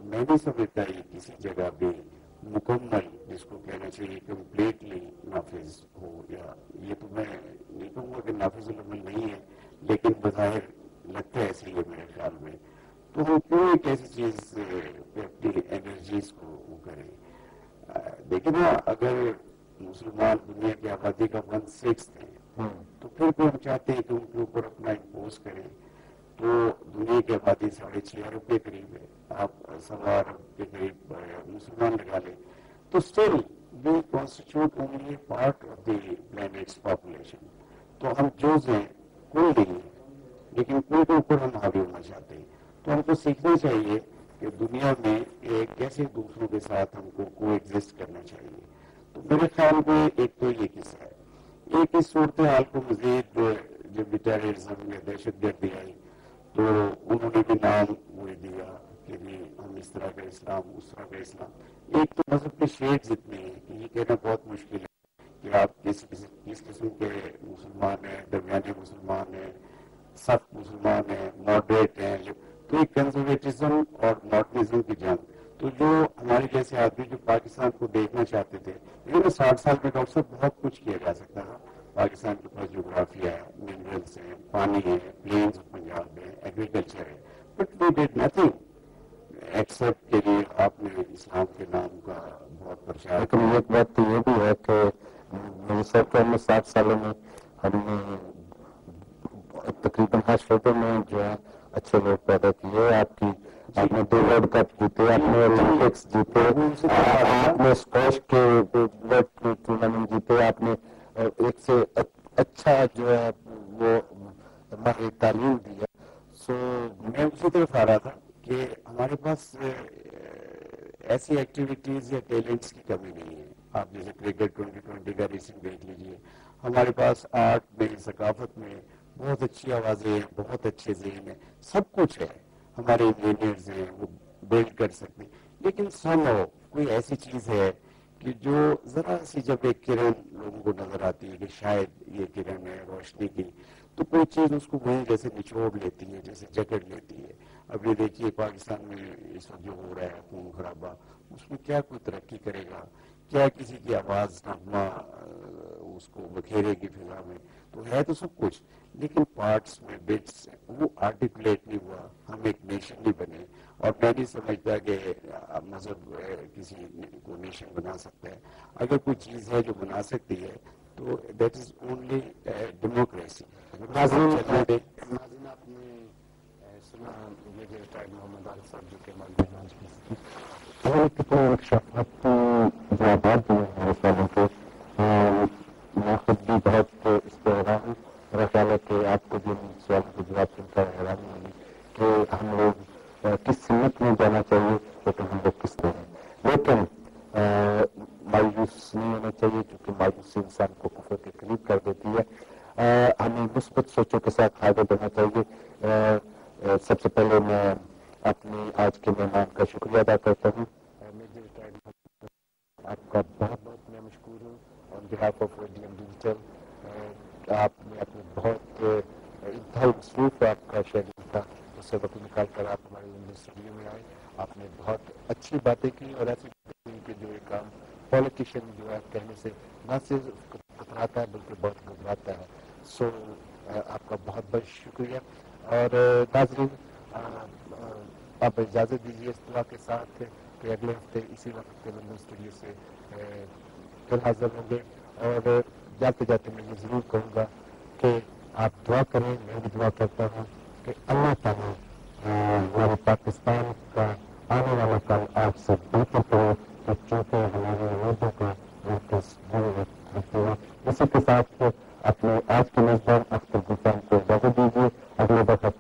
میں نہیں سمجھتا یہ کسی جگہ بھی مکمل جس کو کہنا چاہیے کمپلیٹلی نافذ ہو، یا یہ تو میں نہیں کہوں گا کہ نافذ العمل نہیں ہے، لیکن بظاہر لگتا ہے ایسے ہی میرے خیال میں. تو ہم کیوں ایک ایسی چیز پہ اپنی انرجیز کو وہ کریں؟ دیکھیں نا، اگر مسلمان دنیا کی آبادی کا 1/6 ہے تو پھر بھی ہم چاہتے ہیں کہ ان کے اوپر اپنا امپوز کریں. تو دنیا کی آبادی 6.5 ارب کے قریب ہے، آپ 1.25 ارب کے قریب مسلمان لگا لیں تو still we constitute only part of the plants population. تو ہم جوز ہیں، کوئی نہیں ہے، لیکن کوئی کے اوپر ہم حاوی ہونا چاہتے ہیں. تو ہم کو سیکھنا چاہیے کہ دنیا میں کیسے دوسروں کے ساتھ ہم کو کو ایگزسٹ کرنا چاہیے. تو میرے خیال میں ایک تو یہ قصہ ہے. ایک اس صورتحال کو مزید جب ٹیررزم یا دہشت گردی آئی تو انہوں نے بھی نام وہی دیا کہ ہم اس طرح کا اسلام، اس طرح کا اسلام. ایک تو مذہب کے شیڈز اتنے ہیں کہ یہ کہنا بہت مشکل ہے کہ آپ کس قسم کے مسلمان ہیں، درمیانی مسلمان ہیں، سخت مسلمان ہیں، ماڈریٹ ہیں. تو ایک کنزرویٹزم اور ماڈرنزم کی جنگ. تو جو ہمارے جیسے آدمی جو پاکستان کو دیکھنا چاہتے تھے، لیکن 60 سال میں ڈاکٹر صاحب بہت کچھ کیا جا سکتا تھا. پاکستان کے پاس جغرافیہ ہے، منرلس ہیں، پانی ہے، پلینز آف پنجاب ہے، ایگریکلچر ہے، but we did nothing except کہ آپ نے اسلام کے نام کا بہت پرچار. لیکن ایک بات تو یہ بھی ہے کہ میرے سفر میں 60 سالوں میں ہم نے تقریباً ہر شعبے میں جو ہے اچھے لوگ پیدا کیے. آپ نے 2 ورلڈ کپ جیتے، آپ نے اولمپکس جیتے، آپ نے اسکواش کے ٹورنامنٹ جیتے، آپ نے ایک سے اچھا جو ہے وہ ہماری تعلیم دی ہے. سو میں اسی طرف آ رہا تھا کہ ہمارے پاس ایسی ایکٹیویٹیز یا ٹیلنٹس کی کمی نہیں ہے. آپ جیسے کرکٹ 2020 کا ریسنگ دیکھ لیجیے. ہمارے پاس آرٹ میں، ثقافت میں بہت اچھی آوازیں ہیں، بہت اچھے ذہن ہیں، سب کچھ ہے. ہمارے انجینئرز ہیں، وہ بلڈ کر سکتے ہیں. لیکن سمہاؤ کوئی ایسی چیز ہے کہ جو ذرا سی جب ایک کرن لوگوں کو نظر آتی ہے کہ شاید یہ کرن ہے روشنی کی، تو کوئی چیز اس کو وہیں جیسے نچوڑ لیتی ہے، جیسے جکڑ لیتی ہے. اب یہ دیکھیے پاکستان میں اس وقت جو ہو رہا ہے خون خرابہ، اس میں کیا کوئی ترقی کرے گا؟ کیا کسی کی آواز نغمہ اس کو بکھیرے گی فضا میں؟ تو ہے تو سب کچھ، لیکن پارٹس میں بٹس وہ آرٹیکولیٹ نہیں ہوا. ہم ایک نیشن نہیں بنے. اور میں نہیں سمجھتا کہ مذہب کسی کو نیشن بنا سکتا ہے. اگر کوئی چیز ہے جو بنا سکتی ہے تو دیٹ از اونلی ڈیموکریسی. ناظرین آپ نے سنا میجر ریٹائرڈ محمد عارف صاحب جو کہ ہمارے کتنے انکشافات جوابات دیے ہمارے سوالوں کے. میں خود بھی بہت اس پہ حیران ہوں. میرا خیال ہے کہ آپ کو بھی ان سوالوں کے جواب سن کر حیرانی ہوگی کہ ہم لوگ کس سمت میں جانا چاہیے، لیکن ہم لوگ کس طرح ہیں. لیکن مایوس نہیں ہونا چاہیے کیونکہ مایوسی انسان کو کفر کے قریب کر دیتی ہے. ہمیں مثبت سوچوں کے ساتھ آگے بڑھنا چاہیے. سب سے پہلے میں اپنے آج کے مہمان کا شکریہ ادا کرتا ہوں. میجر ریٹائرڈ آپ کا بہت بہت میں مشکور ہوں آن بہاف آف ODM ڈیجیٹل. آپ نے اپنے بہت انتہائی مصروف آپ کا شیڈول تھا، اس سے وقت نکال کر آپ ہمارے اسٹوڈیو میں آئے. آپ نے بہت اچھی باتیں کی اور ایسی باتیں کہ جو ایک عام پالیٹیشین جو ہے کہنے سے نہ صرف کتراتا ہے بلکہ بہت گھبراتا ہے. سو آپ کا بہت بہت شکریہ. اور ناظرین آپ اجازت دیجیے اس دعا کے ساتھ کہ اگلے ہفتے اسی وقت کے لندن اسٹوڈیو سے پھر حاضر ہوں گے. اور جاتے جاتے میں یہ ضرور کہوں گا کہ آپ دعا کریں. میں بھی دعا کرتا ہوں کہ اللہ تعالیٰ ہمارے پاکستان کا آنے والا کل آپ سے بہتر کرے کہ چونکہ ہمارے لوگوں کا مرکز ضرورت رکھتے ہیں. اسی کے ساتھ اپنے آج کے میزبان اختر گلفان کو اجازت دیجیے. اگلے وقت